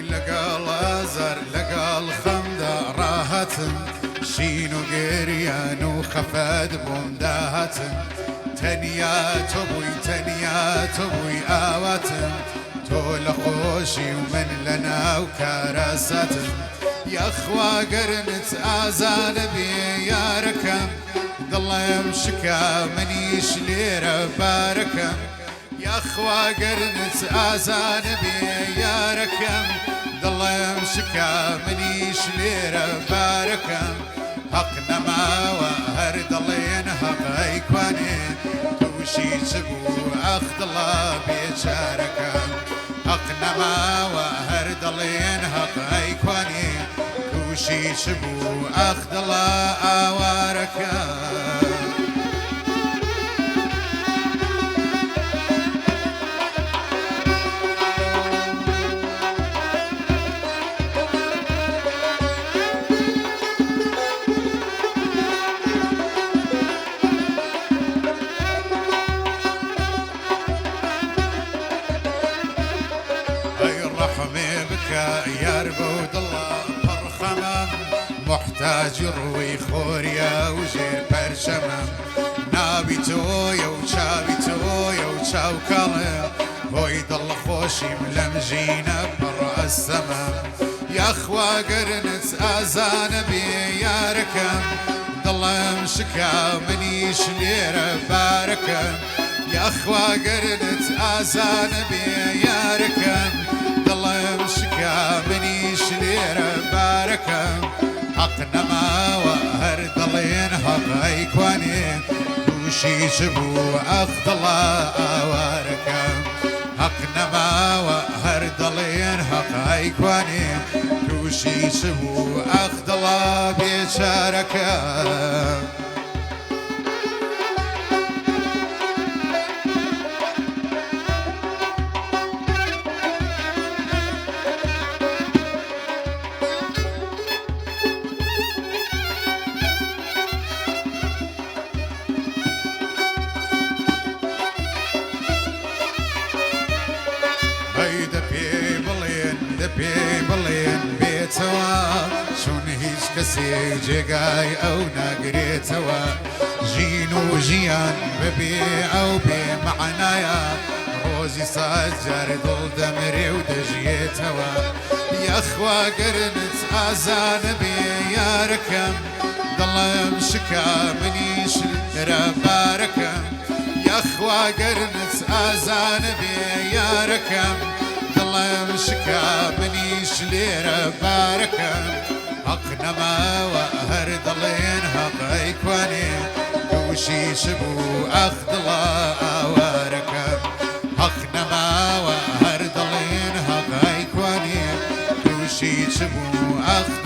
لقال ازر لقال خمدة راهتن شين وقريان وخفد بومداهتن تنيات ابوي اواتن تول خوشي ومن لنا وكرستن يا اخوا قرنت ازان بي يا ركم الله يمشكا منيش ليرة باركم يا اخوا قرنت ازان بي يا ركم الله يمشكا منيش ليرة باركم حقنا ما وهر ضلين حق ايكواني توشي سبو اخذ الله بيشاركم حقنا ما وهر ضلين حق ايكواني توشي سبو اخذ الله اواركم يا ربود الله فرخمم محتاج يروي خوريا وجير برشمم نابي تويا وشابي تويا وشاو كالي هوي ضل خوشي ملمجينا برا السمم يا اخوا قرنت ازان بي يا ركم ضل مشكا منيش ليرة باركم يا اخوا قرنت ازان بي يا ركم الله يمشكا منيش ليرة باركم حقنا ما وهر ضلين حق ايكواني وشي شبو اخذ الله اواركم حقنا ما وهر ضلين حق ايكواني وشي شبو اخذ الله بيشاركم بيبلين بيتوا شون هيش كسي جيجاي او ناقريتوا جينو جيان ببي او بي معنايا روزي سجر ضل دمري ودجيتوا يا اخوا قرنت ازان بي يا ركم ضل مشكا منيش رباركم يا اخوا قرنت ازان بي يا ركم الله مشكا منيش ليرة باركم حقنا ما وهر ضلين حق ايكواني وشي شبو اخذ الله اواركم حقنا ما وهر ضلين حق ايكواني وشي شبو اخذ